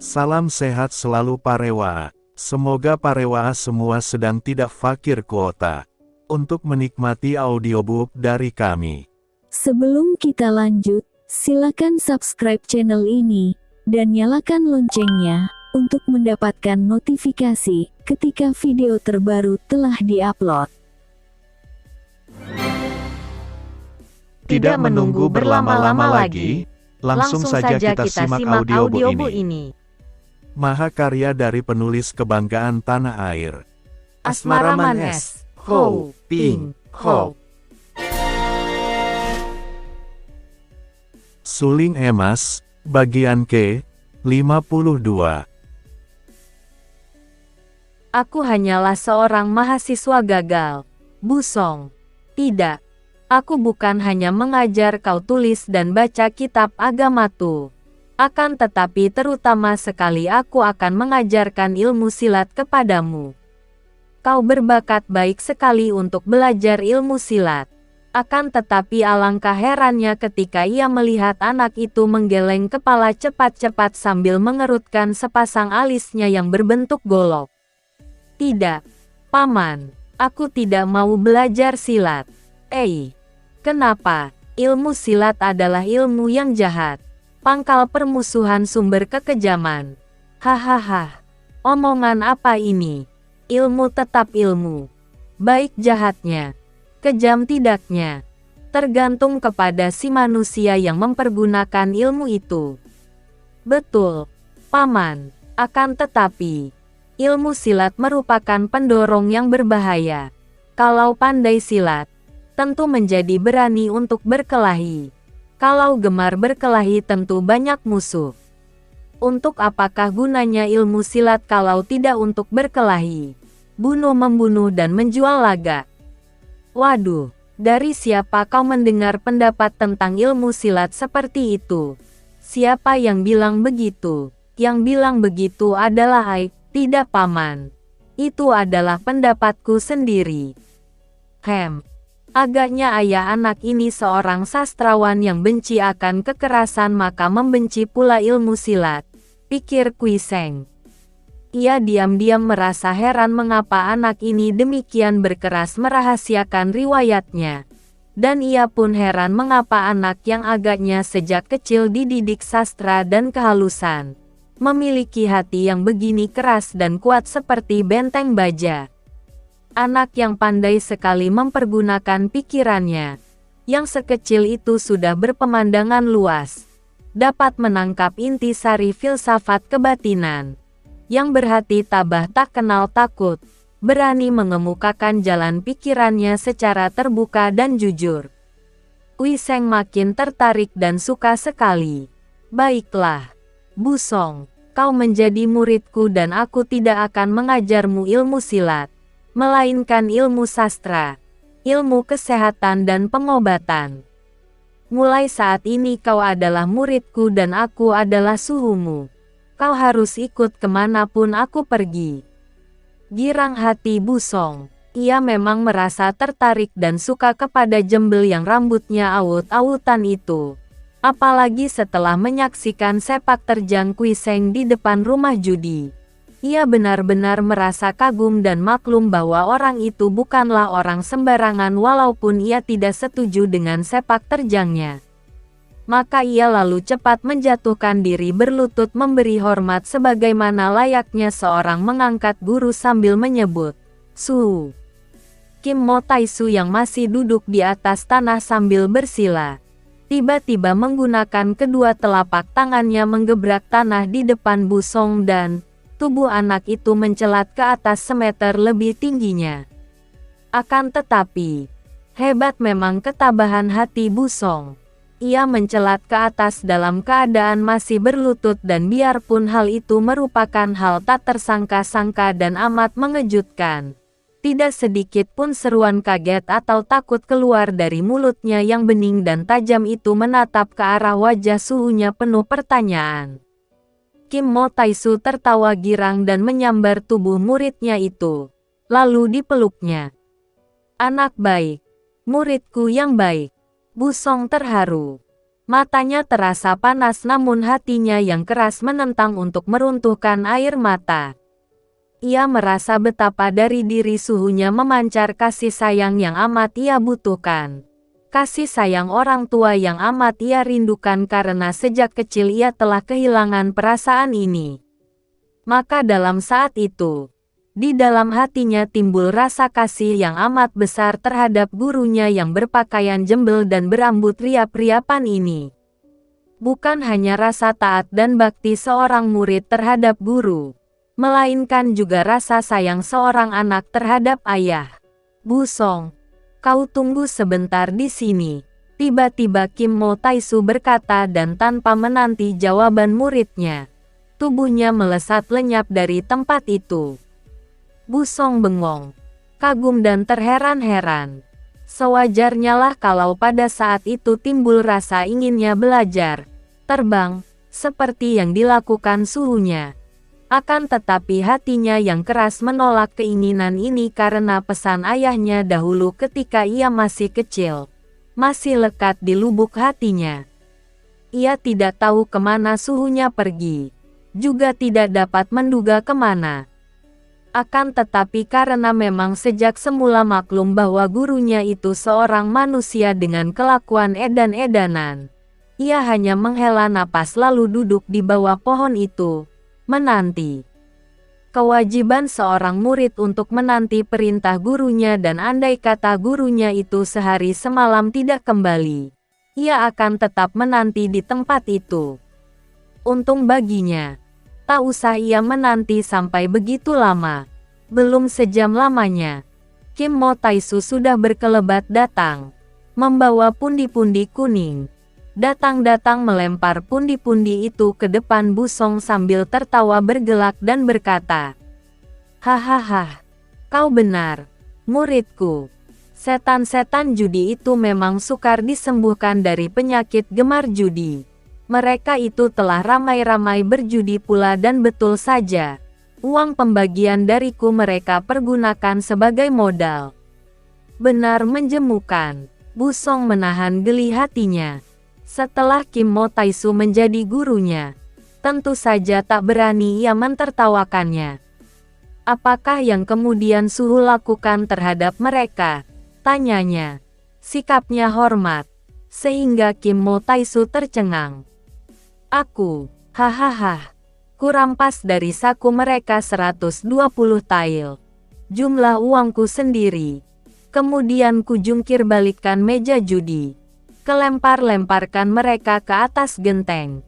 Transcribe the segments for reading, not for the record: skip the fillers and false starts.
Salam sehat selalu Parewa. Semoga Parewa semua sedang tidak fakir kuota untuk menikmati audiobook dari kami. Sebelum kita lanjut, silakan subscribe channel ini dan nyalakan loncengnya untuk mendapatkan notifikasi ketika video terbaru telah diupload. Tidak menunggu berlama-lama lagi, langsung saja kita simak audiobook ini. Mahakarya dari penulis kebanggaan tanah air, Asmaraman S. Ho Ping Ho. Suling Emas, bagian ke-52. Aku hanyalah seorang mahasiswa gagal, Bu Song. Tidak, aku bukan hanya mengajar kau tulis dan baca kitab agama tuh. Akan tetapi terutama sekali aku akan mengajarkan ilmu silat kepadamu. Kau berbakat baik sekali untuk belajar ilmu silat. Akan tetapi alangkah herannya ketika ia melihat anak itu menggeleng kepala cepat-cepat sambil mengerutkan sepasang alisnya yang berbentuk golok. Tidak, Paman, aku tidak mau belajar silat. Kenapa? Ilmu silat adalah ilmu yang jahat. Pangkal permusuhan sumber kekejaman. Hahaha. Omongan apa ini? Ilmu tetap ilmu. Baik jahatnya, kejam tidaknya, tergantung kepada si manusia yang mempergunakan ilmu itu. Betul, Paman. Akan tetapi, ilmu silat merupakan pendorong yang berbahaya. Kalau pandai silat, tentu menjadi berani untuk berkelahi. Kalau gemar berkelahi tentu banyak musuh. Untuk apakah gunanya ilmu silat kalau tidak untuk berkelahi? Bunuh-membunuh dan menjual laga. Waduh, dari siapa kau mendengar pendapat tentang ilmu silat seperti itu? Siapa yang bilang begitu? Yang bilang begitu adalah tidak Paman. Itu adalah pendapatku sendiri. Agaknya ayah anak ini seorang sastrawan yang benci akan kekerasan maka membenci pula ilmu silat, pikir Kui Seng. Ia diam-diam merasa heran mengapa anak ini demikian berkeras merahasiakan riwayatnya. Dan ia pun heran mengapa anak yang agaknya sejak kecil dididik sastra dan kehalusan, memiliki hati yang begini keras dan kuat seperti benteng baja. Anak yang pandai sekali mempergunakan pikirannya, yang sekecil itu sudah berpemandangan luas, dapat menangkap intisari filsafat kebatinan, yang berhati tabah tak kenal takut, berani mengemukakan jalan pikirannya secara terbuka dan jujur. Kui Seng makin tertarik dan suka sekali. Baiklah, Bu Song, kau menjadi muridku dan aku tidak akan mengajarmu ilmu silat, melainkan ilmu sastra, ilmu kesehatan dan pengobatan. Mulai saat ini kau adalah muridku dan aku adalah suhumu. Kau harus ikut kemanapun aku pergi. Girang hati Bu Song. Ia memang merasa tertarik dan suka kepada jembel yang rambutnya awut-awutan itu. Apalagi setelah menyaksikan sepak terjang Kui Seng di depan rumah judi. Ia benar-benar merasa kagum dan maklum bahwa orang itu bukanlah orang sembarangan walaupun ia tidak setuju dengan sepak terjangnya. Maka ia lalu cepat menjatuhkan diri berlutut memberi hormat sebagaimana layaknya seorang mengangkat guru sambil menyebut, "Su." Kim Mo Taisu yang masih duduk di atas tanah sambil bersila, tiba-tiba menggunakan kedua telapak tangannya menggebrak tanah di depan Bu Song dan tubuh anak itu mencelat ke atas semeter lebih tingginya. Akan tetapi, hebat memang ketabahan hati Bu Song. Ia mencelat ke atas dalam keadaan masih berlutut dan biarpun hal itu merupakan hal tak tersangka-sangka dan amat mengejutkan, tidak sedikit pun seruan kaget atau takut keluar dari mulutnya yang bening dan tajam itu menatap ke arah wajah suhunya penuh pertanyaan. Kim Mo Taisu tertawa girang dan menyambar tubuh muridnya itu. Lalu dipeluknya. "Anak baik. Muridku yang baik." Bu Song terharu. Matanya terasa panas namun hatinya yang keras menentang untuk meruntuhkan air mata. Ia merasa betapa dari diri suhunya memancar kasih sayang yang amat ia butuhkan. Kasih sayang orang tua yang amat ia rindukan karena sejak kecil ia telah kehilangan perasaan ini. Maka dalam saat itu, di dalam hatinya timbul rasa kasih yang amat besar terhadap gurunya yang berpakaian jembel dan berambut riap-riapan ini. Bukan hanya rasa taat dan bakti seorang murid terhadap guru, melainkan juga rasa sayang seorang anak terhadap ayah. "Bu Song, kau tunggu sebentar di sini," tiba-tiba Kim Mo Taisu berkata dan tanpa menanti jawaban muridnya, tubuhnya melesat lenyap dari tempat itu. Bu Song bengong, kagum dan terheran-heran. Sewajarnya lah kalau pada saat itu timbul rasa inginnya belajar, terbang, seperti yang dilakukan suhunya. Akan tetapi hatinya yang keras menolak keinginan ini karena pesan ayahnya dahulu ketika ia masih kecil, masih lekat di lubuk hatinya. Ia tidak tahu kemana suhunya pergi, juga tidak dapat menduga kemana. Akan tetapi karena memang sejak semula maklum bahwa gurunya itu seorang manusia dengan kelakuan edan-edanan, ia hanya menghela napas lalu duduk di bawah pohon itu, menanti. Kewajiban seorang murid untuk menanti perintah gurunya dan andai kata gurunya itu sehari semalam tidak kembali, ia akan tetap menanti di tempat itu. Untung baginya, tak usah ia menanti sampai begitu lama. Belum sejam lamanya, Kim Mo Taisu sudah berkelebat datang, membawa pundi-pundi kuning. Datang-datang melempar pundi-pundi itu ke depan Bu Song sambil tertawa bergelak dan berkata, "Hahaha, kau benar, muridku. Setan-setan judi itu memang sukar disembuhkan dari penyakit gemar judi. Mereka itu telah ramai-ramai berjudi pula dan betul saja. Uang pembagian dariku mereka pergunakan sebagai modal." Benar menjemukan. Bu Song menahan geli hatinya. Setelah Kim Mo Taisu menjadi gurunya, tentu saja tak berani ia mentertawakannya. Apakah yang kemudian suhu lakukan terhadap mereka? Tanyanya. Sikapnya hormat, sehingga Kim Mo Taisu tercengang. "Aku, hahaha. Kurampas dari saku mereka 120 tael. Jumlah uangku sendiri. Kemudian kujungkir balikkan meja judi. Kelempar-lemparkan mereka ke atas genteng."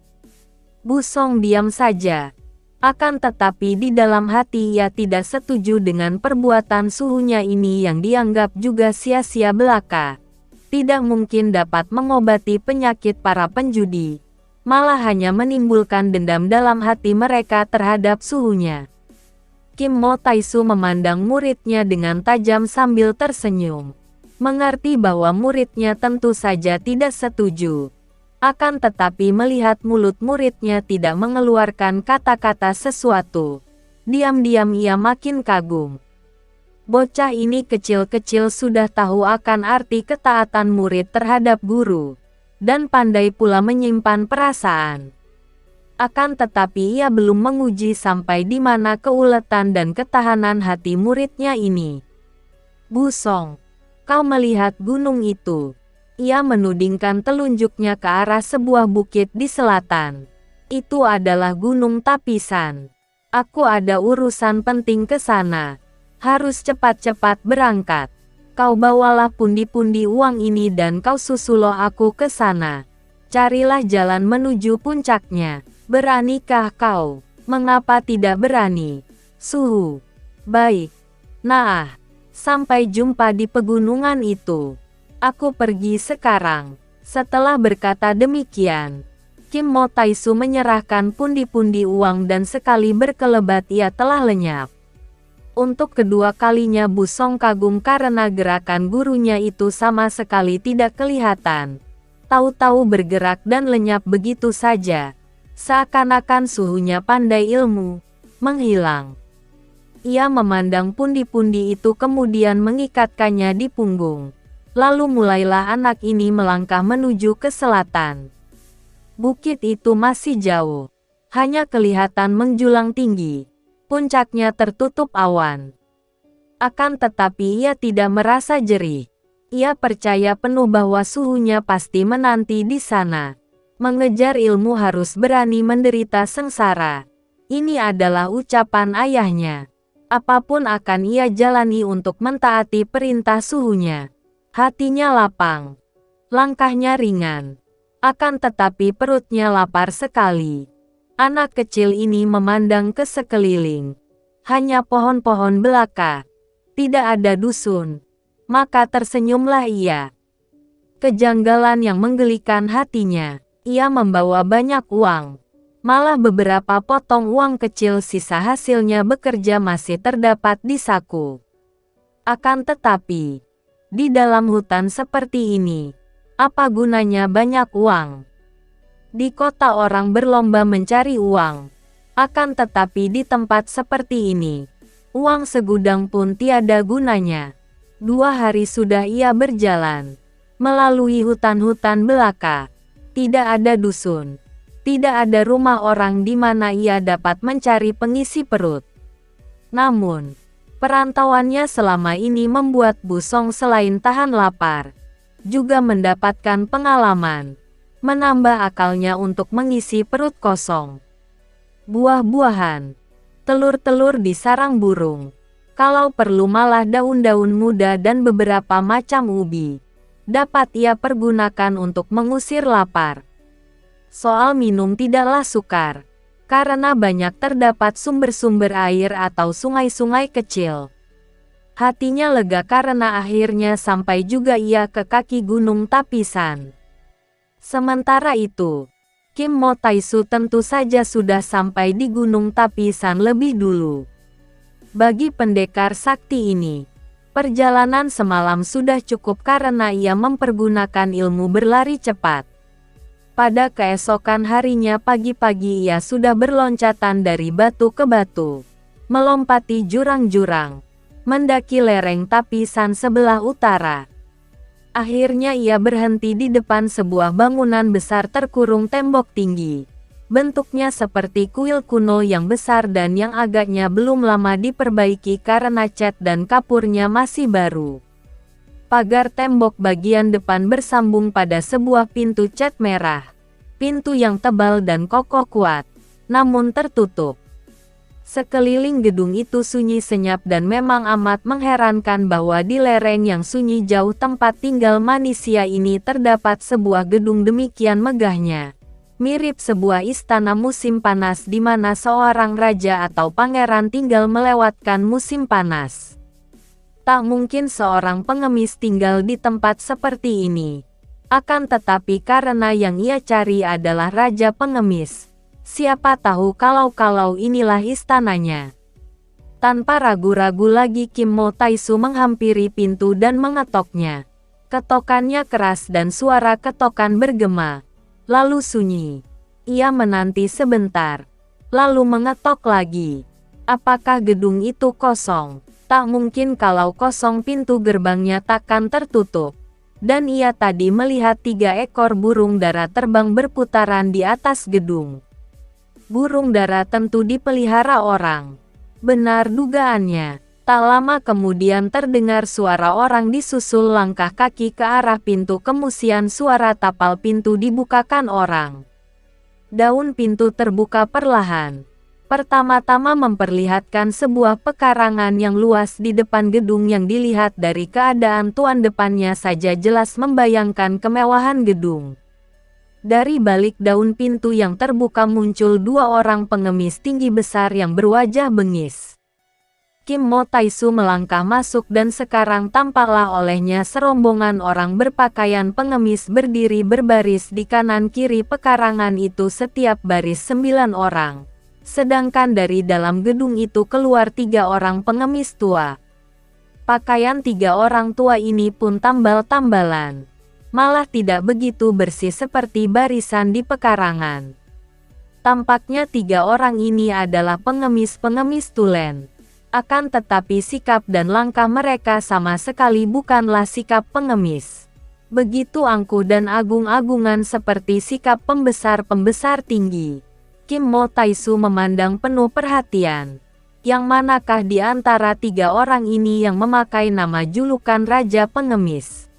Bu Song diam saja. Akan tetapi di dalam hati ia tidak setuju dengan perbuatan suhunya ini yang dianggap juga sia-sia belaka. Tidak mungkin dapat mengobati penyakit para penjudi. Malah hanya menimbulkan dendam dalam hati mereka terhadap suhunya. Kim Mo Taisu memandang muridnya dengan tajam sambil tersenyum. Mengerti bahwa muridnya tentu saja tidak setuju. Akan tetapi melihat mulut muridnya tidak mengeluarkan kata-kata sesuatu, diam-diam ia makin kagum. Bocah ini kecil-kecil sudah tahu akan arti ketaatan murid terhadap guru, dan pandai pula menyimpan perasaan. Akan tetapi ia belum menguji sampai di mana keuletan dan ketahanan hati muridnya ini. "Bu Song, kau melihat gunung itu?" Ia menudingkan telunjuknya ke arah sebuah bukit di selatan. "Itu adalah Gunung Tapisan. Aku ada urusan penting ke sana. Harus cepat-cepat berangkat. Kau bawalah pundi-pundi uang ini dan kau susuloh aku ke sana. Carilah jalan menuju puncaknya. Beranikah kau?" "Mengapa tidak berani, Suhu?" "Baik. Nah, sampai jumpa di pegunungan itu. Aku pergi sekarang." Setelah berkata demikian, Kim Mo Taisu menyerahkan pundi-pundi uang dan sekali berkelebat ia telah lenyap. Untuk kedua kalinya Bu Song kagum karena gerakan gurunya itu sama sekali tidak kelihatan. Tahu-tahu bergerak dan lenyap begitu saja. Seakan-akan suhunya pandai ilmu, menghilang. Ia memandang pundi-pundi itu kemudian mengikatkannya di punggung. Lalu mulailah anak ini melangkah menuju ke selatan. Bukit itu masih jauh. Hanya kelihatan menjulang tinggi. Puncaknya tertutup awan. Akan tetapi ia tidak merasa jerih. Ia percaya penuh bahwa suhunya pasti menanti di sana. Mengejar ilmu harus berani menderita sengsara. Ini adalah ucapan ayahnya. Apapun akan ia jalani untuk mentaati perintah suhunya. Hatinya lapang. Langkahnya ringan. Akan tetapi perutnya lapar sekali. Anak kecil ini memandang ke sekeliling. Hanya pohon-pohon belaka. Tidak ada dusun. Maka tersenyumlah ia. Kejanggalan yang menggelikan hatinya. Ia membawa banyak uang. Malah beberapa potong uang kecil sisa hasilnya bekerja masih terdapat di saku. Akan tetapi, di dalam hutan seperti ini, apa gunanya banyak uang? Di kota orang berlomba mencari uang. Akan tetapi di tempat seperti ini, uang segudang pun tiada gunanya. 2 hari sudah ia berjalan. Melalui hutan-hutan belaka. Tidak ada dusun. Tidak ada rumah orang di mana ia dapat mencari pengisi perut. Namun, perantauannya selama ini membuat Busong selain tahan lapar, juga mendapatkan pengalaman. Menambah akalnya untuk mengisi perut kosong. Buah-buahan. Telur-telur di sarang burung. Kalau perlu malah daun-daun muda dan beberapa macam ubi. Dapat ia pergunakan untuk mengusir lapar. Soal minum tidaklah sukar. Karena banyak terdapat sumber-sumber air atau sungai-sungai kecil. Hatinya lega karena akhirnya sampai juga ia ke kaki gunung Tapisan. Sementara itu, Kim Mo Taisu tentu saja sudah sampai di gunung Tapisan lebih dulu. Bagi pendekar sakti ini, perjalanan semalam sudah cukup karena ia mempergunakan ilmu berlari cepat. Pada keesokan harinya pagi-pagi ia sudah berloncatan dari batu ke batu, melompati jurang-jurang, mendaki lereng Tapisan sebelah utara. Akhirnya ia berhenti di depan sebuah bangunan besar terkurung tembok tinggi. Bentuknya seperti kuil kuno yang besar dan yang agaknya belum lama diperbaiki karena cat dan kapurnya masih baru. Pagar tembok bagian depan bersambung pada sebuah pintu cat merah. Pintu yang tebal dan kokoh kuat, namun tertutup. Sekeliling gedung itu sunyi senyap dan memang amat mengherankan bahwa di lereng yang sunyi jauh tempat tinggal manusia ini terdapat sebuah gedung demikian megahnya. Mirip sebuah istana musim panas di mana seorang raja atau pangeran tinggal melewatkan musim panas. Tak mungkin seorang pengemis tinggal di tempat seperti ini. Akan tetapi karena yang ia cari adalah raja pengemis. Siapa tahu kalau inilah istananya. Tanpa ragu-ragu lagi Kim Mo Taisu menghampiri pintu dan mengetoknya. Ketokannya keras dan suara ketokan bergema. Lalu sunyi. Ia menanti sebentar. Lalu mengetok lagi. Apakah gedung itu kosong? Tak mungkin kalau kosong pintu gerbangnya takkan tertutup. Dan ia tadi melihat 3 ekor burung dara terbang berputaran di atas gedung. Burung dara tentu dipelihara orang. Benar dugaannya. Tak lama kemudian terdengar suara orang disusul langkah kaki ke arah pintu, kemudian suara tapal pintu dibukakan orang. Daun pintu terbuka perlahan. Pertama-tama memperlihatkan sebuah pekarangan yang luas di depan gedung yang dilihat dari keadaan tuan depannya saja jelas membayangkan kemewahan gedung. Dari balik daun pintu yang terbuka muncul 2 orang pengemis tinggi besar yang berwajah bengis. Kim Mo Taisu melangkah masuk dan sekarang tampaklah olehnya serombongan orang berpakaian pengemis berdiri berbaris di kanan kiri pekarangan itu, setiap baris 9 orang. Sedangkan dari dalam gedung itu keluar 3 orang pengemis tua. Pakaian 3 orang tua ini pun tambal-tambalan. Malah tidak begitu bersih seperti barisan di pekarangan. Tampaknya 3 orang ini adalah pengemis-pengemis tulen. Akan tetapi sikap dan langkah mereka sama sekali bukanlah sikap pengemis. Begitu angkuh dan agung-agungan seperti sikap pembesar-pembesar tinggi. Kim Mo Taisu memandang penuh perhatian. Yang manakah di antara 3 orang ini yang memakai nama julukan Raja Pengemis?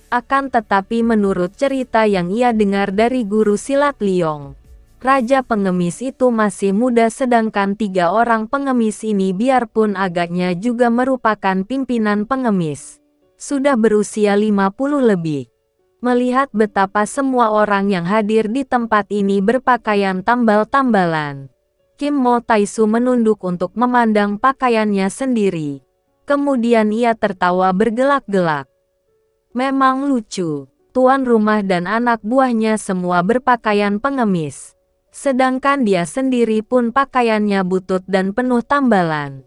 Akan tetapi menurut cerita yang ia dengar dari guru silat Liong, Raja Pengemis itu masih muda sedangkan 3 orang pengemis ini biarpun agaknya juga merupakan pimpinan pengemis, sudah berusia 50 lebih. Melihat betapa semua orang yang hadir di tempat ini berpakaian tambal-tambalan, Kim Mo Taisu menunduk untuk memandang pakaiannya sendiri. Kemudian ia tertawa bergelak-gelak. Memang lucu, tuan rumah dan anak buahnya semua berpakaian pengemis. Sedangkan dia sendiri pun pakaiannya butut dan penuh tambalan.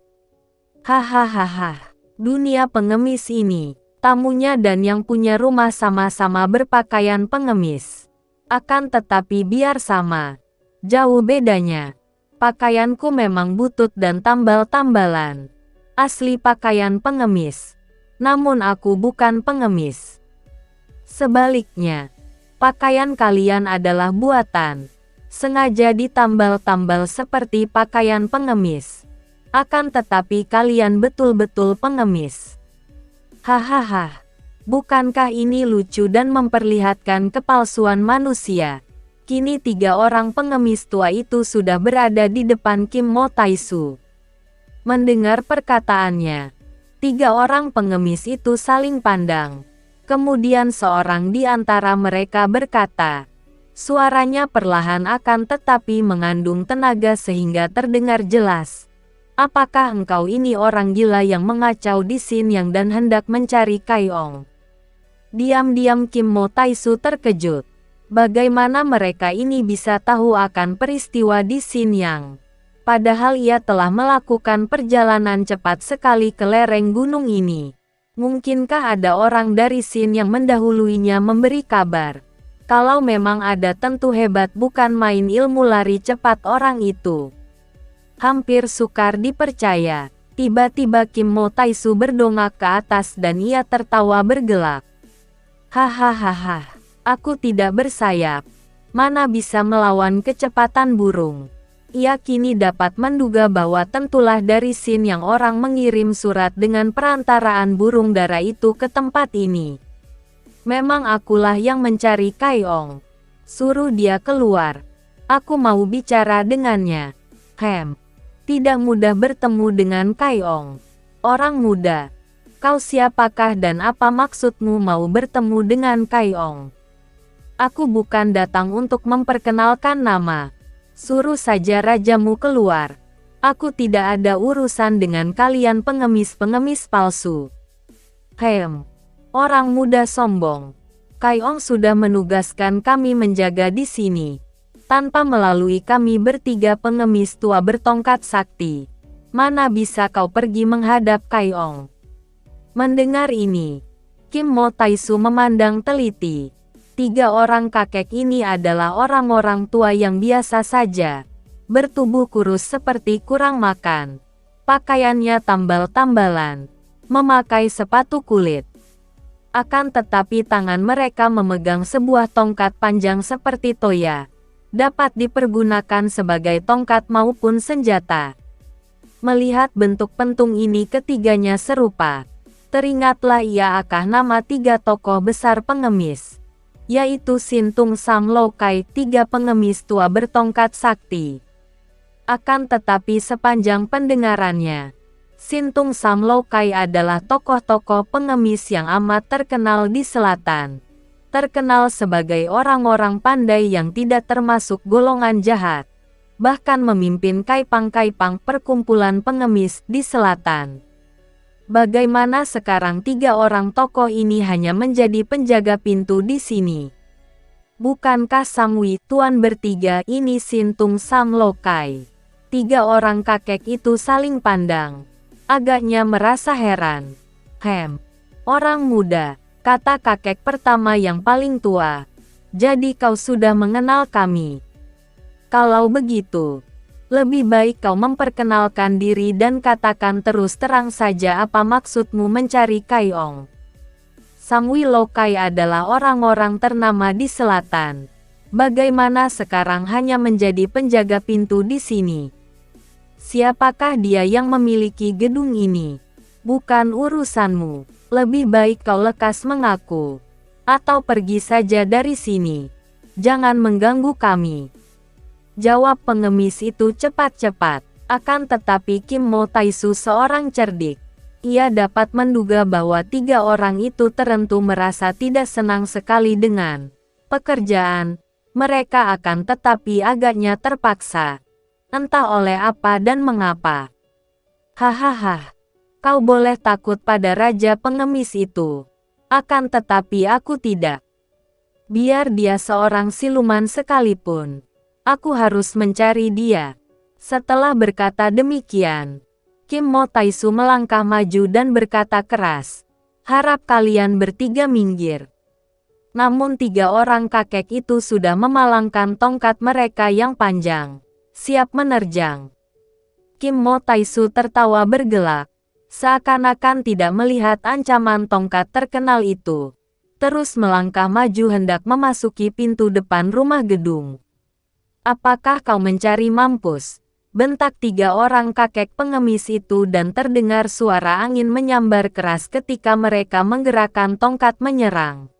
Hahaha, dunia pengemis ini, tamunya dan yang punya rumah sama-sama berpakaian pengemis. Akan tetapi biar sama, jauh bedanya. Pakaianku memang butut dan tambal-tambalan. Asli pakaian pengemis. Namun aku bukan pengemis. Sebaliknya, pakaian kalian adalah buatan. Sengaja ditambal-tambal seperti pakaian pengemis. Akan tetapi kalian betul-betul pengemis. Hahaha. Bukankah ini lucu dan memperlihatkan kepalsuan manusia? Kini 3 orang pengemis tua itu sudah berada di depan Kim Mo Taisu. Mendengar perkataannya, 3 orang pengemis itu saling pandang. Kemudian seorang di antara mereka berkata, suaranya perlahan akan tetapi mengandung tenaga sehingga terdengar jelas. Apakah engkau ini orang gila yang mengacau di Xinyang dan hendak mencari Kaiong? Diam-diam Kim Mo Taisu terkejut. Bagaimana mereka ini bisa tahu akan peristiwa di Xinyang? Padahal ia telah melakukan perjalanan cepat sekali ke lereng gunung ini. Mungkinkah ada orang dari Xin yang mendahuluinya memberi kabar? Kalau memang ada tentu hebat bukan main ilmu lari cepat orang itu. Hampir sukar dipercaya. Tiba-tiba Kim Mo Taisu berdongak ke atas dan ia tertawa bergelak. Hahaha. Aku tidak bersayap. Mana bisa melawan kecepatan burung. Ia kini dapat menduga bahwa tentulah dari Xin yang orang mengirim surat dengan perantaraan burung dara itu ke tempat ini. Memang akulah yang mencari Kaiong. Suruh dia keluar. Aku mau bicara dengannya. Tidak mudah bertemu dengan Kaiong. Orang muda. Kau siapakah dan apa maksudmu mau bertemu dengan Kaiong? Aku bukan datang untuk memperkenalkan nama. Suruh saja rajamu keluar. Aku tidak ada urusan dengan kalian pengemis-pengemis palsu. Orang muda sombong. Kaiong sudah menugaskan kami menjaga di sini. Tanpa melalui kami bertiga pengemis tua bertongkat sakti. Mana bisa kau pergi menghadap Kaiong? Mendengar ini, Kim Mo Taisu memandang teliti. 3 orang kakek ini adalah orang-orang tua yang biasa saja. Bertubuh kurus seperti kurang makan. Pakaiannya tambal-tambalan. Memakai sepatu kulit. Akan tetapi tangan mereka memegang sebuah tongkat panjang seperti toya. Dapat dipergunakan sebagai tongkat maupun senjata. Melihat bentuk pentung ini ketiganya serupa. Teringatlah ia akan nama 3 tokoh besar pengemis. Yaitu Sin Tung Sam Lo Kai, 3 pengemis tua bertongkat sakti. Akan tetapi sepanjang pendengarannya, Sin Tung Sam Lo Kai adalah tokoh-tokoh pengemis yang amat terkenal di selatan. Terkenal sebagai orang-orang pandai yang tidak termasuk golongan jahat. Bahkan memimpin kaipang-kaipang perkumpulan pengemis di selatan. Bagaimana sekarang 3 orang tokoh ini hanya menjadi penjaga pintu di sini? Bukankah Samwi Tuan bertiga ini Sin Tung Sam Lo Kai? 3 orang kakek itu saling pandang. Agaknya merasa heran. Orang muda, kata kakek pertama yang paling tua. Jadi kau sudah mengenal kami. Kalau begitu, lebih baik kau memperkenalkan diri dan katakan terus terang saja apa maksudmu mencari Kaiong. Samwi Lokai adalah orang-orang ternama di selatan. Bagaimana sekarang hanya menjadi penjaga pintu di sini? Siapakah dia yang memiliki gedung ini? Bukan urusanmu. Lebih baik kau lekas mengaku. Atau pergi saja dari sini. Jangan mengganggu kami. Jawab pengemis itu cepat-cepat. Akan tetapi Kim Mo Taisu seorang cerdik. Ia dapat menduga bahwa 3 orang itu tentu merasa tidak senang sekali dengan pekerjaan mereka, akan tetapi agaknya terpaksa. Entah oleh apa dan mengapa. Hahaha, kau boleh takut pada raja pengemis itu. Akan tetapi aku tidak. Biar dia seorang siluman sekalipun, aku harus mencari dia. Setelah berkata demikian, Kim Mo Taisu melangkah maju dan berkata keras, "Harap kalian bertiga minggir." Namun 3 orang kakek itu sudah memalangkan tongkat mereka yang panjang, siap menerjang. Kim Mo Taisu tertawa bergelak, seakan-akan tidak melihat ancaman tongkat terkenal itu. Terus melangkah maju hendak memasuki pintu depan rumah gedung. "Apakah kau mencari mampus?" bentak 3 orang kakek pengemis itu, dan terdengar suara angin menyambar keras ketika mereka menggerakkan tongkat menyerang.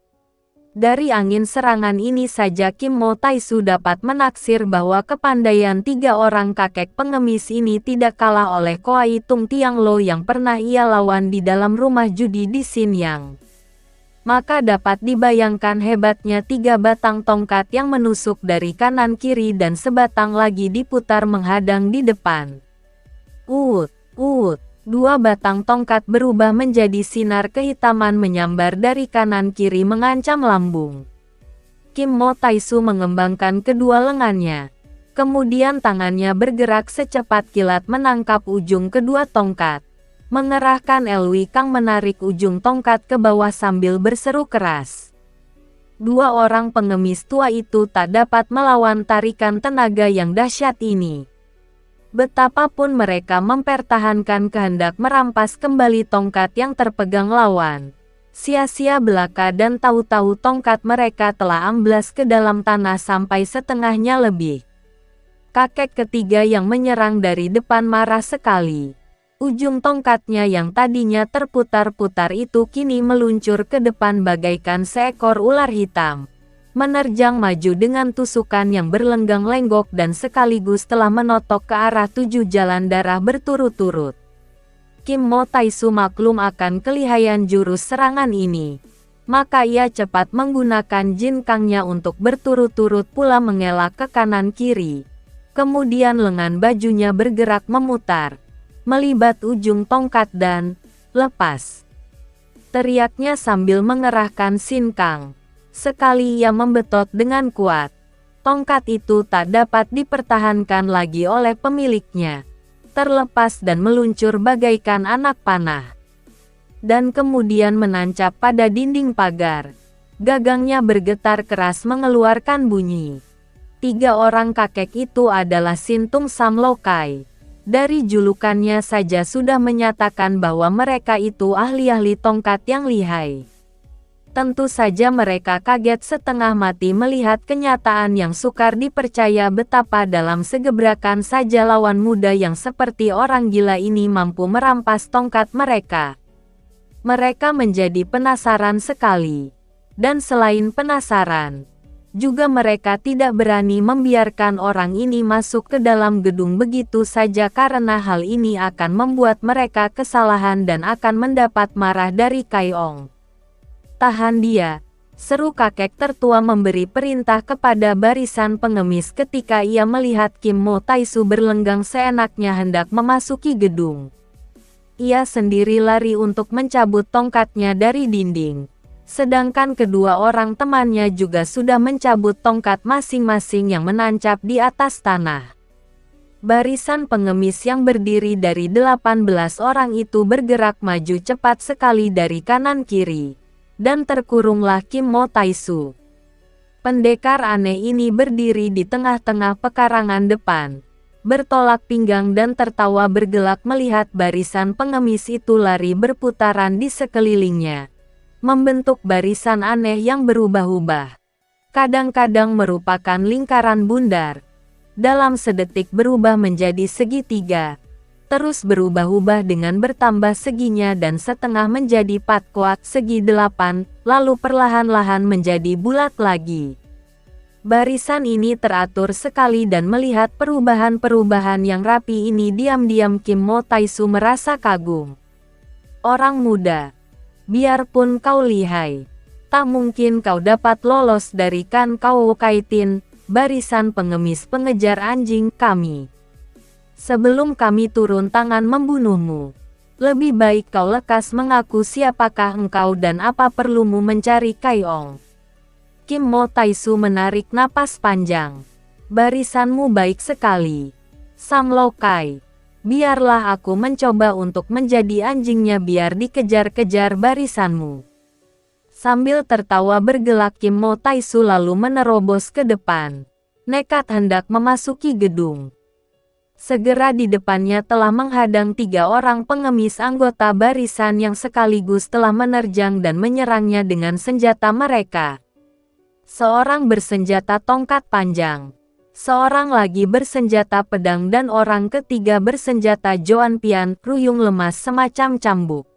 Dari angin serangan ini saja Kim Mo Taisu dapat menaksir bahwa kepandaian 3 orang kakek pengemis ini tidak kalah oleh Koai Tung Tiang Lo yang pernah ia lawan di dalam rumah judi di Xinyang. Maka dapat dibayangkan hebatnya 3 batang tongkat yang menusuk dari kanan kiri dan sebatang lagi diputar menghadang di depan. 2 batang tongkat berubah menjadi sinar kehitaman menyambar dari kanan kiri mengancam lambung. Kim Mo Taisu mengembangkan kedua lengannya. Kemudian tangannya bergerak secepat kilat menangkap ujung kedua tongkat. Mengerahkan Elwi Kang menarik ujung tongkat ke bawah sambil berseru keras. 2 orang pengemis tua itu tak dapat melawan tarikan tenaga yang dahsyat ini. Betapapun mereka mempertahankan kehendak merampas kembali tongkat yang terpegang lawan, sia-sia belaka, dan tahu-tahu tongkat mereka telah amblas ke dalam tanah sampai setengahnya lebih. Kakek ketiga yang menyerang dari depan marah sekali. Ujung tongkatnya yang tadinya terputar-putar itu kini meluncur ke depan bagaikan seekor ular hitam. Menerjang maju dengan tusukan yang berlenggang-lenggok dan sekaligus telah menotok ke arah 7 jalan darah berturut-turut. Kim Mo Taisu maklum akan kelihayan jurus serangan ini. Maka ia cepat menggunakan Jin Kangnya untuk berturut-turut pula mengelak ke kanan kiri. Kemudian lengan bajunya bergerak memutar, melibat ujung tongkat dan lepas. Teriaknya sambil mengerahkan Sin Kang. Sekali ia membetot dengan kuat. Tongkat itu tak dapat dipertahankan lagi oleh pemiliknya. Terlepas dan meluncur bagaikan anak panah. Dan kemudian menancap pada dinding pagar. Gagangnya bergetar keras mengeluarkan bunyi. 3 orang kakek itu adalah Sin Tung Sam Lokai. Dari julukannya saja sudah menyatakan bahwa mereka itu ahli-ahli tongkat yang lihai. Tentu saja mereka kaget setengah mati melihat kenyataan yang sukar dipercaya betapa dalam segebrakan saja lawan muda yang seperti orang gila ini mampu merampas tongkat mereka. Mereka menjadi penasaran sekali. Dan selain penasaran, juga mereka tidak berani membiarkan orang ini masuk ke dalam gedung begitu saja karena hal ini akan membuat mereka kesalahan dan akan mendapat marah dari Kai Ong. "Tahan dia," seru kakek tertua memberi perintah kepada barisan pengemis ketika ia melihat Kim Mo Taisu berlenggang seenaknya hendak memasuki gedung. Ia sendiri lari untuk mencabut tongkatnya dari dinding. Sedangkan kedua orang temannya juga sudah mencabut tongkat masing-masing yang menancap di atas tanah. Barisan pengemis yang berdiri dari 18 orang itu bergerak maju cepat sekali dari kanan kiri. Dan terkurunglah Kim Mo Taisu. Pendekar aneh ini berdiri di tengah-tengah pekarangan depan. Bertolak pinggang dan tertawa bergelak melihat barisan pengemis itu lari berputaran di sekelilingnya. membentuk barisan aneh yang berubah-ubah. Kadang-kadang merupakan lingkaran bundar. Dalam sedetik berubah menjadi segitiga. Terus berubah-ubah dengan bertambah seginya dan setengah menjadi patkwat segi 8, lalu perlahan-lahan menjadi bulat lagi. Barisan ini teratur sekali dan melihat perubahan-perubahan yang rapi ini diam-diam Kim Mo Taisu merasa kagum. Orang muda, biarpun kau lihai, tak mungkin kau dapat lolos dari Kan Kau Kaitin, barisan pengemis pengejar anjing kami. Sebelum kami turun tangan membunuhmu, lebih baik kau lekas mengaku siapakah engkau dan apa perlumu mencari Kaiong. Kim Mo Taisu menarik napas panjang. Barisanmu baik sekali. Sam Lokai, biarlah aku mencoba untuk menjadi anjingnya biar dikejar-kejar barisanmu. Sambil tertawa bergelak Kim Mo Taisu lalu menerobos ke depan. Nekat hendak memasuki gedung. Segera di depannya telah menghadang 3 orang pengemis anggota barisan yang sekaligus telah menerjang dan menyerangnya dengan senjata mereka. Seorang bersenjata tongkat panjang, seorang lagi bersenjata pedang dan orang ketiga bersenjata Joan Pian, ruyung lemas semacam cambuk.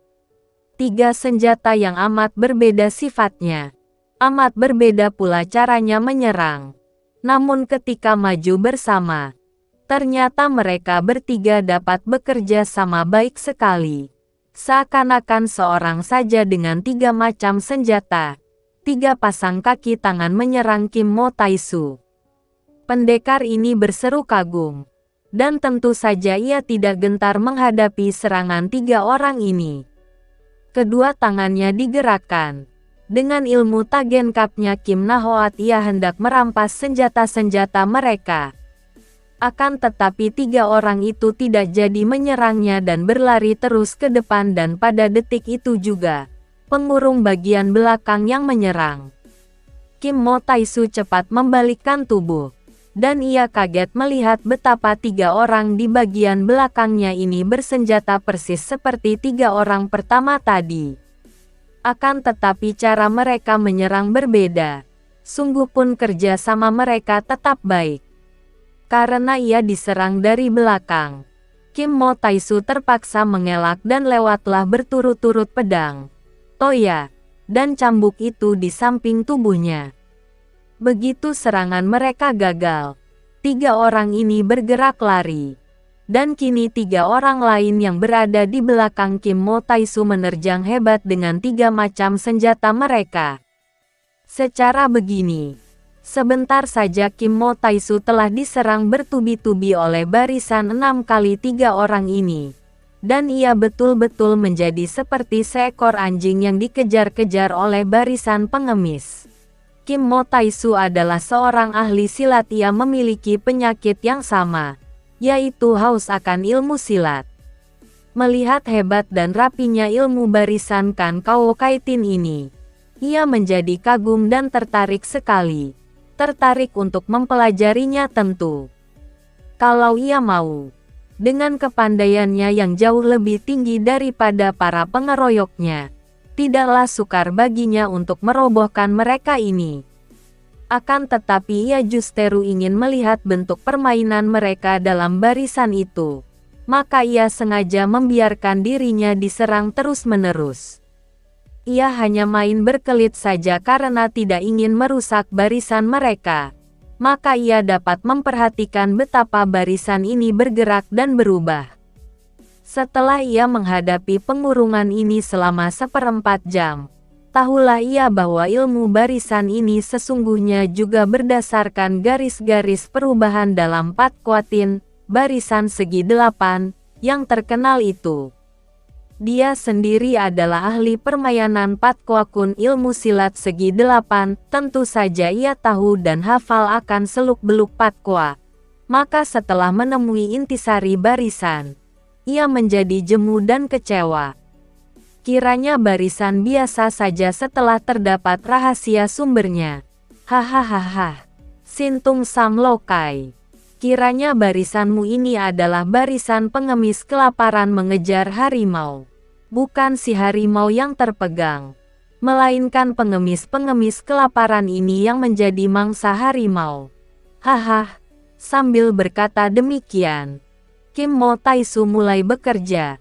3 senjata yang amat berbeda sifatnya. Amat berbeda pula caranya menyerang. Namun ketika maju bersama, ternyata mereka bertiga dapat bekerja sama baik sekali. Seakan-akan seorang saja dengan 3 macam senjata. 3 pasang kaki tangan menyerang Kim Mo Taisu. Pendekar ini berseru kagum. Dan tentu saja ia tidak gentar menghadapi serangan 3 orang ini. Kedua tangannya digerakkan. Dengan ilmu Tagenkapnya Kim Nahoat ia hendak merampas senjata-senjata mereka. Akan tetapi 3 orang itu tidak jadi menyerangnya dan berlari terus ke depan dan pada detik itu juga, pengurung bagian belakang yang menyerang. Kim Mo Taisu cepat membalikkan tubuh, dan ia kaget melihat betapa 3 orang di bagian belakangnya ini bersenjata persis seperti 3 orang pertama tadi. Akan tetapi cara mereka menyerang berbeda. Sungguh pun kerja sama mereka tetap baik. Karena ia diserang dari belakang, Kim Mo Taisu terpaksa mengelak dan lewatlah berturut-turut pedang, toya, dan cambuk itu di samping tubuhnya. Begitu serangan mereka gagal, 3 orang ini bergerak lari. Dan kini 3 orang lain yang berada di belakang Kim Mo Taisu menerjang hebat dengan 3 macam senjata mereka. Secara begini, sebentar saja Kim Mo Taisu telah diserang bertubi-tubi oleh barisan 6 kali 3 orang ini. Dan ia betul-betul menjadi seperti seekor anjing yang dikejar-kejar oleh barisan pengemis. Kim Mo Taisu adalah seorang ahli silat. Ia memiliki penyakit yang sama, yaitu haus akan ilmu silat. Melihat hebat dan rapinya ilmu barisan Kan Kau Kaitin ini, ia menjadi kagum dan tertarik sekali. Tertarik untuk mempelajarinya tentu. Kalau ia mau, dengan kepandaiannya yang jauh lebih tinggi daripada para pengeroyoknya, tidaklah sukar baginya untuk merobohkan mereka ini. Akan tetapi ia justru ingin melihat bentuk permainan mereka dalam barisan itu. Maka ia sengaja membiarkan dirinya diserang terus-menerus. Ia hanya main berkelit saja karena tidak ingin merusak barisan mereka. Maka ia dapat memperhatikan betapa barisan ini bergerak dan berubah. Setelah ia menghadapi pengurungan ini selama 1/4 jam, tahulah ia bahwa ilmu barisan ini sesungguhnya juga berdasarkan garis-garis perubahan dalam Pat Kuatin, barisan segi 8, yang terkenal itu. Dia sendiri adalah ahli permainan Pat Kuakun ilmu silat segi 8, tentu saja ia tahu dan hafal akan seluk-beluk Pat Kua. Maka setelah menemui intisari barisan, ia menjadi jemu dan kecewa. Kiranya barisan biasa saja setelah terdapat rahasia sumbernya. Hahaha. Sintung Sam Lokai. Kiranya barisanmu ini adalah barisan pengemis kelaparan mengejar harimau. Bukan si harimau yang terpegang. melainkan pengemis-pengemis kelaparan ini yang menjadi mangsa harimau. Haha, sambil berkata demikian, Kim Mo Taisu mulai bekerja.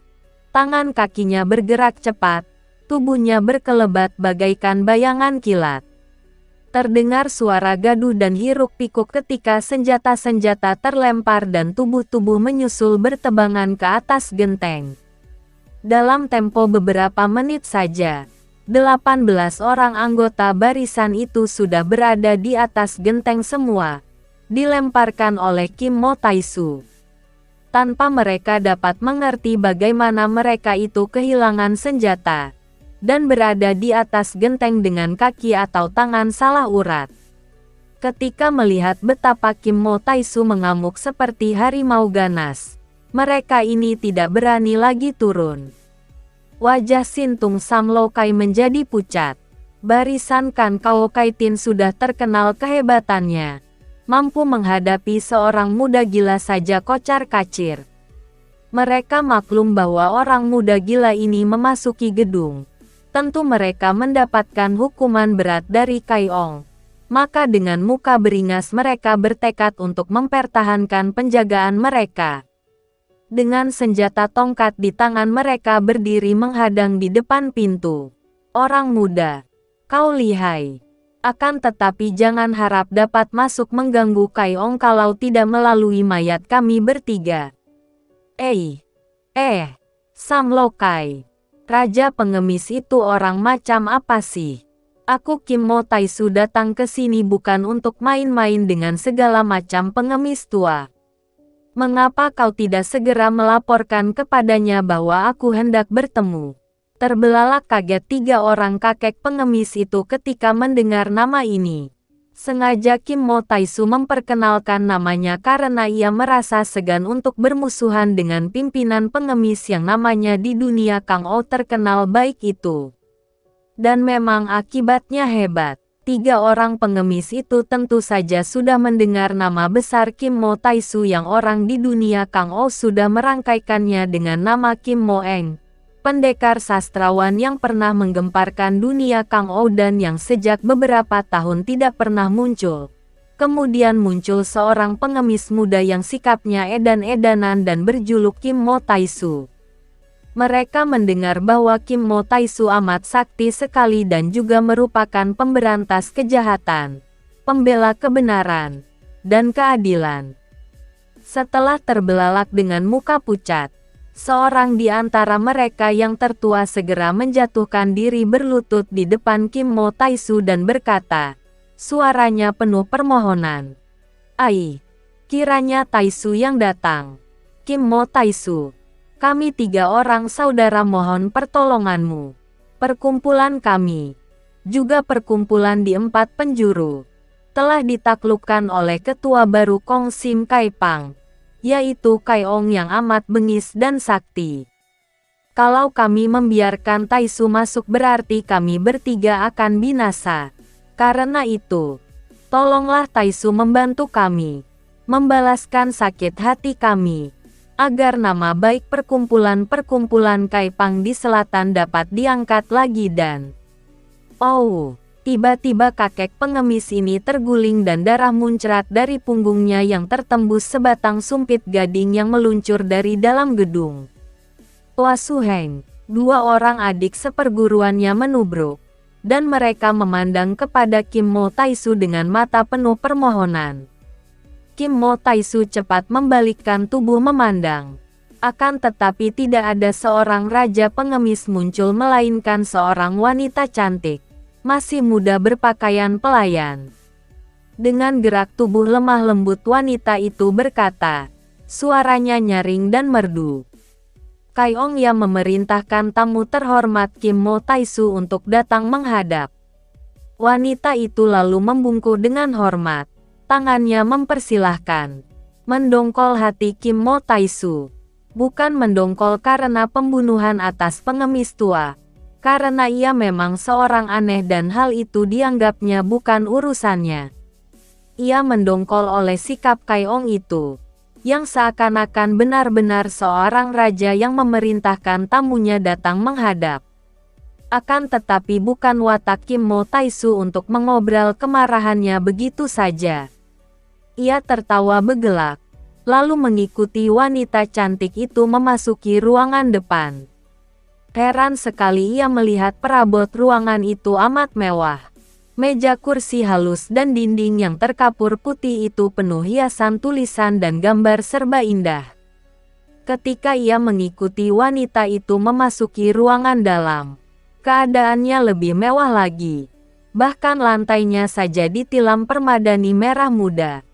Tangan kakinya bergerak cepat, tubuhnya berkelebat bagaikan bayangan kilat. Terdengar suara gaduh dan hiruk-pikuk ketika senjata-senjata terlempar dan tubuh-tubuh menyusul bertebangan ke atas genteng. Dalam tempo beberapa menit saja, 18 orang anggota barisan itu sudah berada di atas genteng semua, dilemparkan oleh Kim Mo Taisu. Tanpa mereka dapat mengerti bagaimana mereka itu kehilangan senjata, dan berada di atas genteng dengan kaki atau tangan salah urat. Ketika melihat betapa Kim Mo Taisu mengamuk seperti harimau ganas, mereka ini tidak berani lagi turun. Wajah Sintung Sam Lokai menjadi pucat. Barisan Kan Kao Kaitin sudah terkenal kehebatannya, mampu menghadapi seorang muda gila saja kocar-kacir. Mereka maklum bahwa orang muda gila ini memasuki gedung. Tentu mereka mendapatkan hukuman berat dari Kai Ong. Maka dengan muka beringas mereka bertekad untuk mempertahankan penjagaan mereka. Dengan senjata tongkat di tangan mereka berdiri menghadang di depan pintu. Orang muda, kau lihai. Akan tetapi jangan harap dapat masuk mengganggu Kai Ong kalau tidak melalui mayat kami bertiga. Sam Lokai. Raja pengemis itu orang macam apa sih? Aku Kim Mo Taisu datang ke sini bukan untuk main-main dengan segala macam pengemis tua. Mengapa kau tidak segera melaporkan kepadanya bahwa aku hendak bertemu? Terbelalak kaget 3 orang kakek pengemis itu ketika mendengar nama ini. Sengaja Kim Mo Taisu memperkenalkan namanya karena ia merasa segan untuk bermusuhan dengan pimpinan pengemis yang namanya di dunia Kang O terkenal baik itu. Dan memang akibatnya hebat. 3 orang pengemis itu tentu saja sudah mendengar nama besar Kim Mo Taisu yang orang di dunia Kang O sudah merangkaikannya dengan nama Kim Mo Eng, pendekar sastrawan yang pernah menggemparkan dunia Kang O dan yang sejak beberapa tahun tidak pernah muncul. Kemudian muncul seorang pengemis muda yang sikapnya edan-edanan dan berjuluk Kim Mo Taisu. Mereka mendengar bahwa Kim Mo Taisu amat sakti sekali dan juga merupakan pemberantas kejahatan, pembela kebenaran, dan keadilan. Setelah terbelalak dengan muka pucat, seorang di antara mereka yang tertua segera menjatuhkan diri berlutut di depan Kim Mo Taisu dan berkata, suaranya penuh permohonan. Kiranya Taisu yang datang. Kim Mo Taisu. Kami 3 orang saudara mohon pertolonganmu. Perkumpulan kami, juga perkumpulan di 4 penjuru, telah ditaklukkan oleh ketua baru Kong Sim Kai Pang, yaitu Kai Ong yang amat bengis dan sakti. Kalau kami membiarkan Taisu masuk berarti kami bertiga akan binasa. Karena itu, tolonglah Taisu membantu kami, membalaskan sakit hati kami, agar nama baik perkumpulan-perkumpulan Kai Pang di selatan dapat diangkat lagi dan... Tiba-tiba kakek pengemis ini terguling dan darah muncrat dari punggungnya yang tertembus sebatang sumpit gading yang meluncur dari dalam gedung. Tua Su Heng, 2 orang adik seperguruannya menubruk, dan mereka memandang kepada Kim Mo Taisu dengan mata penuh permohonan. Kim Mo Taisu cepat membalikkan tubuh memandang. Akan tetapi tidak ada seorang raja pengemis muncul melainkan seorang wanita cantik, masih muda berpakaian pelayan. Dengan gerak tubuh lemah lembut wanita itu berkata, suaranya nyaring dan merdu. Kai Ong yang memerintahkan tamu terhormat Kim Mo Taisu untuk datang menghadap. Wanita itu lalu membungkuk dengan hormat. Tangannya mempersilahkan. Mendongkol hati Kim Mo Taisu. Bukan mendongkol karena pembunuhan atas pengemis tua. Karena ia memang seorang aneh dan hal itu dianggapnya bukan urusannya. Ia mendongkol oleh sikap Kai Ong itu, yang seakan-akan benar-benar seorang raja yang memerintahkan tamunya datang menghadap. Akan tetapi bukan watak Kim Mo Taisu untuk mengobrol kemarahannya begitu saja. Ia tertawa bergelak, lalu mengikuti wanita cantik itu memasuki ruangan depan. Heran sekali ia melihat perabot ruangan itu amat mewah. Meja kursi halus dan dinding yang terkapur putih itu penuh hiasan tulisan dan gambar serba indah. Ketika ia mengikuti wanita itu memasuki ruangan dalam, keadaannya lebih mewah lagi. Bahkan lantainya saja ditilam permadani merah muda.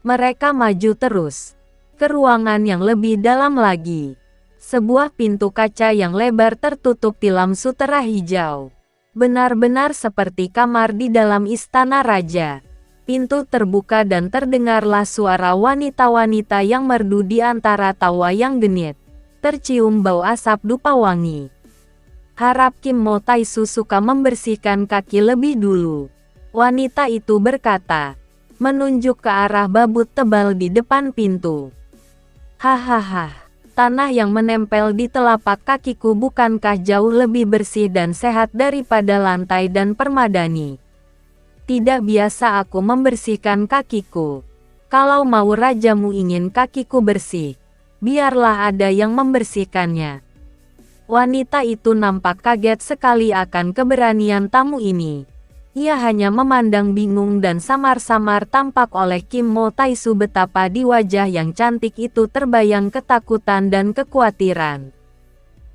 Mereka maju terus ke ruangan yang lebih dalam lagi. Sebuah pintu kaca yang lebar tertutup tilam sutera hijau. Benar-benar seperti kamar di dalam istana raja. Pintu terbuka dan terdengarlah suara wanita-wanita yang merdu di antara tawa yang genit. Tercium bau asap dupa wangi. Harap Kim Mo Taisu suka membersihkan kaki lebih dulu. Wanita itu berkata, menunjuk ke arah babut tebal di depan pintu. Hahaha, tanah yang menempel di telapak kakiku bukankah jauh lebih bersih dan sehat daripada lantai dan permadani? Tidak biasa aku membersihkan kakiku. Kalau mau rajamu ingin kakiku bersih, biarlah ada yang membersihkannya. Wanita itu nampak kaget sekali akan keberanian tamu ini. Ia hanya memandang bingung dan samar-samar tampak oleh Kim Mo Taisu betapa di wajah yang cantik itu terbayang ketakutan dan kekhawatiran.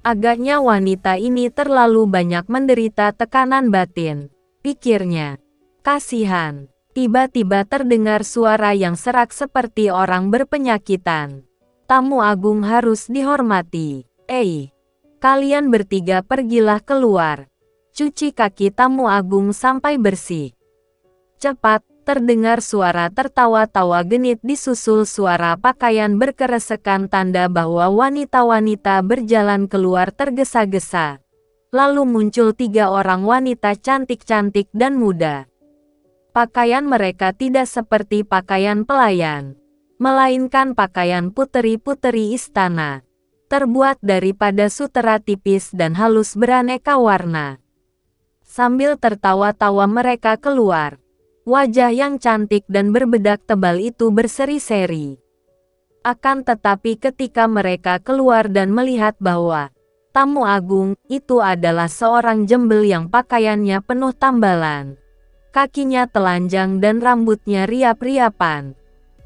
Agaknya wanita ini terlalu banyak menderita tekanan batin, pikirnya. Kasihan. Tiba-tiba terdengar suara yang serak seperti orang berpenyakitan. Tamu agung harus dihormati. Kalian bertiga pergilah keluar. Cuci kaki tamu agung sampai bersih. Cepat, terdengar suara tertawa-tawa genit disusul suara pakaian berkeresekan tanda bahwa wanita-wanita berjalan keluar tergesa-gesa. Lalu muncul 3 orang wanita cantik-cantik dan muda. Pakaian mereka tidak seperti pakaian pelayan, melainkan pakaian puteri-puteri istana. Terbuat daripada sutera tipis dan halus beraneka warna. Sambil tertawa-tawa mereka keluar. Wajah yang cantik dan berbedak tebal itu berseri-seri. Akan tetapi ketika mereka keluar dan melihat bahwa tamu agung itu adalah seorang jembel yang pakaiannya penuh tambalan. Kakinya telanjang dan rambutnya riap-riapan.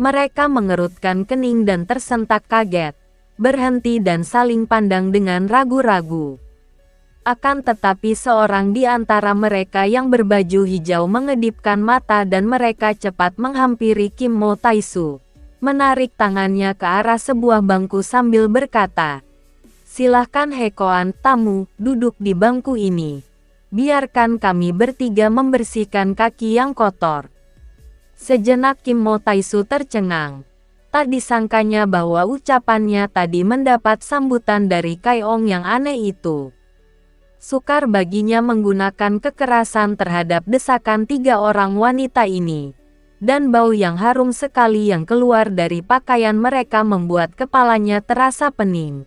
Mereka mengerutkan kening dan tersentak kaget. Berhenti dan saling pandang dengan ragu-ragu. Akan tetapi seorang di antara mereka yang berbaju hijau mengedipkan mata dan mereka cepat menghampiri Kim Mo Taisu. Menarik tangannya ke arah sebuah bangku sambil berkata, "Silahkan Hekoan, tamu, duduk di bangku ini. Biarkan kami bertiga membersihkan kaki yang kotor." Sejenak Kim Mo Taisu tercengang. Tak disangkanya bahwa ucapannya tadi mendapat sambutan dari Kai Ong yang aneh itu. Sukar baginya menggunakan kekerasan terhadap desakan 3 orang wanita ini. Dan bau yang harum sekali yang keluar dari pakaian mereka membuat kepalanya terasa pening.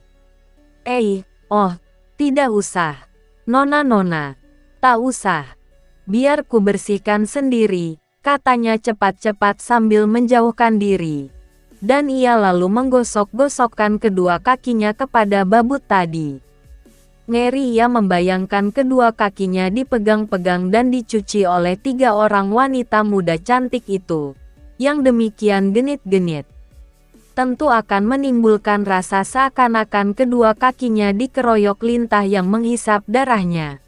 Tidak usah. Nona, tak usah. Biar ku bersihkan sendiri, katanya cepat-cepat sambil menjauhkan diri. Dan ia lalu menggosok-gosokkan kedua kakinya kepada babut tadi. Ngeri ia membayangkan kedua kakinya dipegang-pegang dan dicuci oleh 3 orang wanita muda cantik itu, yang demikian genit-genit. Tentu akan menimbulkan rasa seakan-akan kedua kakinya dikeroyok lintah yang menghisap darahnya.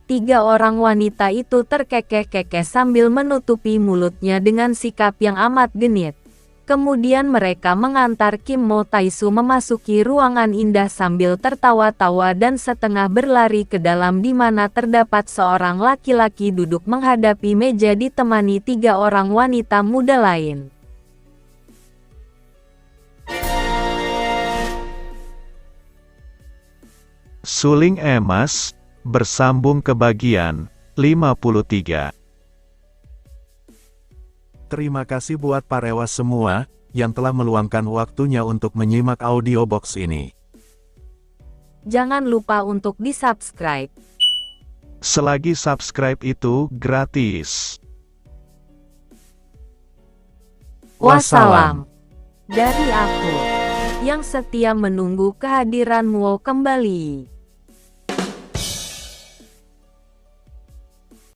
3 orang wanita itu terkekeh-kekeh sambil menutupi mulutnya dengan sikap yang amat genit. Kemudian mereka mengantar Kim Mo Taisu memasuki ruangan indah sambil tertawa-tawa dan setengah berlari ke dalam di mana terdapat seorang laki-laki duduk menghadapi meja ditemani 3 orang wanita muda lain. Suling emas, bersambung ke bagian 53. Terima kasih buat parewa semua, yang telah meluangkan waktunya untuk menyimak audiobox ini. Jangan lupa untuk di-subscribe, Selagi subscribe itu gratis. Wassalam. Dari aku, yang setia menunggu kehadiranmu kembali.